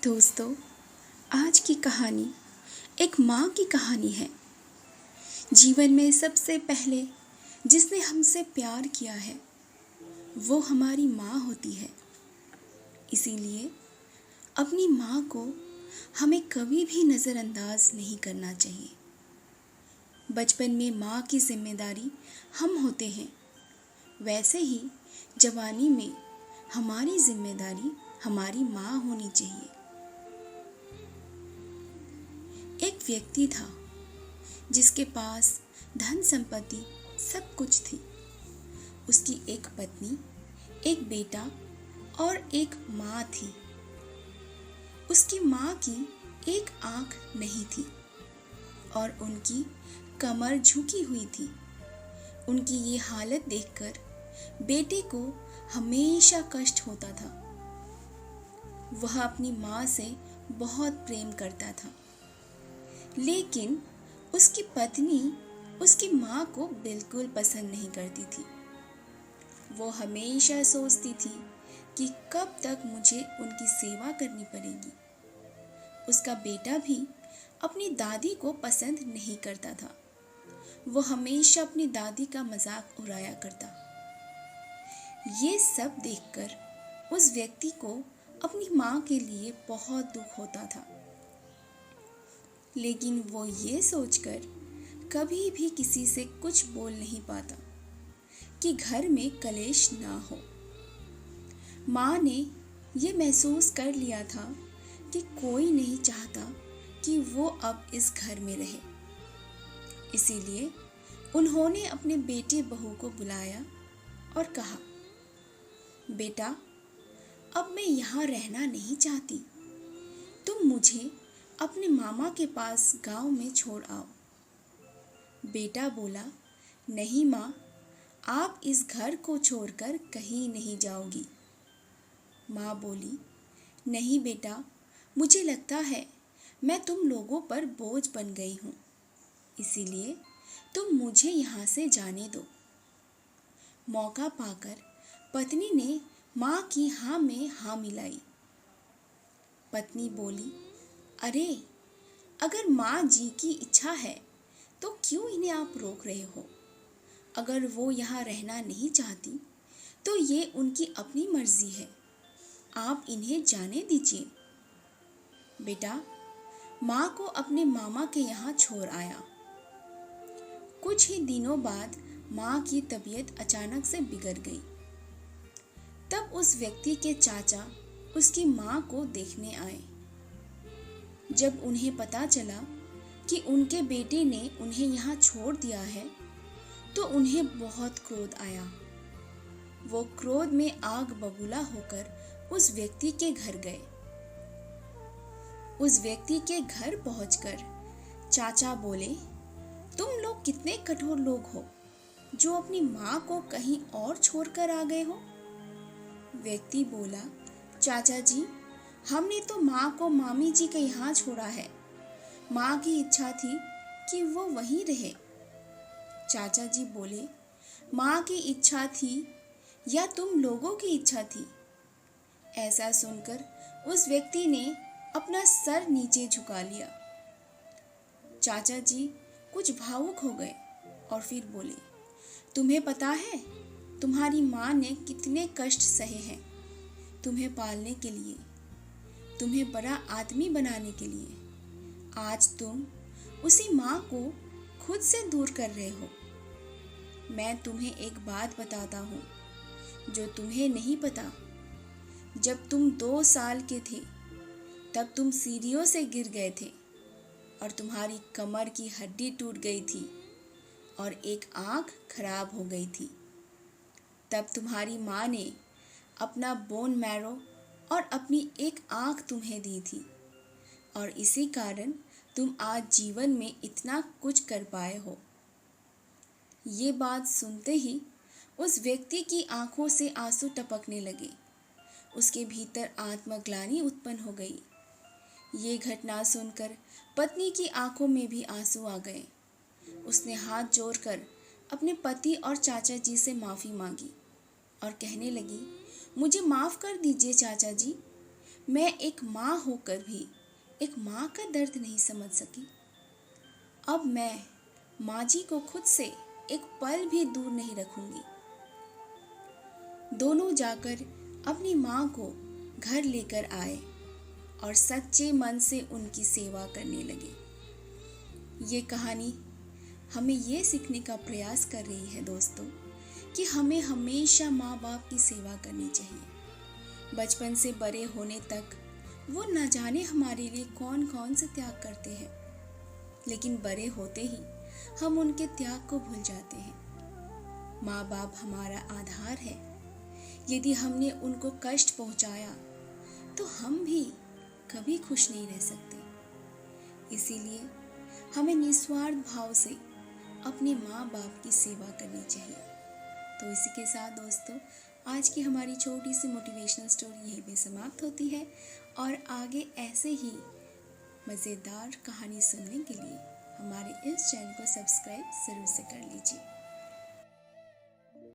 दोस्तों, आज की कहानी एक माँ की कहानी है। जीवन में सबसे पहले जिसने हमसे प्यार किया है वो हमारी माँ होती है। इसीलिए अपनी माँ को हमें कभी भी नज़रअंदाज नहीं करना चाहिए। बचपन में माँ की जिम्मेदारी हम होते हैं, वैसे ही जवानी में हमारी जिम्मेदारी हमारी माँ होनी चाहिए। एक व्यक्ति था जिसके पास धन संपत्ति सब कुछ थी। उसकी एक पत्नी, एक बेटा और एक माँ थी। उसकी माँ की एक आंख नहीं थी और उनकी कमर झुकी हुई थी। उनकी ये हालत देखकर बेटे को हमेशा कष्ट होता था। वह अपनी माँ से बहुत प्रेम करता था, लेकिन उसकी पत्नी उसकी माँ को बिल्कुल पसंद नहीं करती थी। वो हमेशा सोचती थी कि कब तक मुझे उनकी सेवा करनी पड़ेगी। उसका बेटा भी अपनी दादी को पसंद नहीं करता था। वो हमेशा अपनी दादी का मजाक उड़ाया करता। ये सब देखकर उस व्यक्ति को अपनी माँ के लिए बहुत दुख होता था, लेकिन वो ये सोचकर कभी भी किसी से कुछ बोल नहीं पाता कि घर में कलेश ना हो। माँ ने ये महसूस कर लिया था कि कोई नहीं चाहता कि वो अब इस घर में रहे। इसीलिए उन्होंने अपने बेटे बहू को बुलाया और कहा, बेटा, अब मैं यहाँ रहना नहीं चाहती। तुम मुझे अपने मामा के पास गांव में छोड़ आओ। बेटा बोला, नहीं माँ, आप इस घर को छोड़कर कहीं नहीं जाओगी। माँ बोली, नहीं बेटा, मुझे लगता है मैं तुम लोगों पर बोझ बन गई हूँ, इसीलिए तुम मुझे यहाँ से जाने दो। मौका पाकर पत्नी ने माँ की हाँ में हाँ मिलाई। पत्नी बोली, अरे, अगर माँ जी की इच्छा है तो क्यों इन्हें आप रोक रहे हो? अगर वो यहाँ रहना नहीं चाहती तो ये उनकी अपनी मर्जी है, आप इन्हें जाने दीजिए। बेटा माँ को अपने मामा के यहाँ छोड़ आया। कुछ ही दिनों बाद माँ की तबीयत अचानक से बिगड़ गई। तब उस व्यक्ति के चाचा उसकी माँ को देखने आए। जब उन्हें पता चला कि उनके बेटे ने उन्हें यहाँ छोड़ दिया है तो उन्हें बहुत क्रोध आया। वो क्रोध में आग बबूला होकर उस व्यक्ति के घर गए। उस व्यक्ति के घर पहुंचकर चाचा बोले, तुम लोग कितने कठोर लोग हो जो अपनी माँ को कहीं और छोड़कर आ गए हो। व्यक्ति बोला, चाचा जी, हमने तो माँ को मामी जी के यहाँ छोड़ा है। माँ की इच्छा थी कि वो वहीं रहे। चाचा जी बोले, माँ की इच्छा थी या तुम लोगों की इच्छा थी? ऐसा सुनकर उस व्यक्ति ने अपना सर नीचे झुका लिया। चाचा जी कुछ भावुक हो गए और फिर बोले, तुम्हें पता है तुम्हारी माँ ने कितने कष्ट सहे हैं तुम्हें पालने के लिए, तुम्हें बड़ा आदमी बनाने के लिए। आज तुम उसी माँ को खुद से दूर कर रहे हो। मैं तुम्हें एक बात बताता हूँ जो तुम्हें नहीं पता। जब तुम 2 साल के थे तब तुम सीढ़ियों से गिर गए थे और तुम्हारी कमर की हड्डी टूट गई थी और एक आँख खराब हो गई थी। तब तुम्हारी माँ ने अपना बोन मैरो और अपनी एक आँख तुम्हें दी थी और इसी कारण तुम आज जीवन में इतना कुछ कर पाए हो। ये बात सुनते ही उस व्यक्ति की आंखों से आंसू टपकने लगे। उसके भीतर आत्मग्लानि उत्पन्न हो गई। ये घटना सुनकर पत्नी की आंखों में भी आंसू आ गए। उसने हाथ जोड़कर अपने पति और चाचा जी से माफ़ी मांगी और कहने लगी, मुझे माफ़ कर दीजिए चाचा जी, मैं एक माँ होकर भी एक माँ का दर्द नहीं समझ सकी। अब मैं माँ जी को खुद से एक पल भी दूर नहीं रखूंगी। दोनों जाकर अपनी माँ को घर लेकर आए और सच्चे मन से उनकी सेवा करने लगे। ये कहानी हमें ये सीखने का प्रयास कर रही है दोस्तों कि हमें हमेशा माँ बाप की सेवा करनी चाहिए। बचपन से बड़े होने तक वो न जाने हमारे लिए कौन कौन से त्याग करते हैं, लेकिन बड़े होते ही हम उनके त्याग को भूल जाते हैं। माँ बाप हमारा आधार है। यदि हमने उनको कष्ट पहुंचाया तो हम भी कभी खुश नहीं रह सकते। इसीलिए हमें निस्वार्थ भाव से अपने माँ बाप की सेवा करनी चाहिए। तो इसी के साथ दोस्तों आज की हमारी छोटी सी मोटिवेशनल स्टोरी यहीं पे समाप्त होती है और आगे ऐसे ही मज़ेदार कहानी सुनने के लिए हमारे इस चैनल को सब्सक्राइब ज़रूर से कर लीजिए।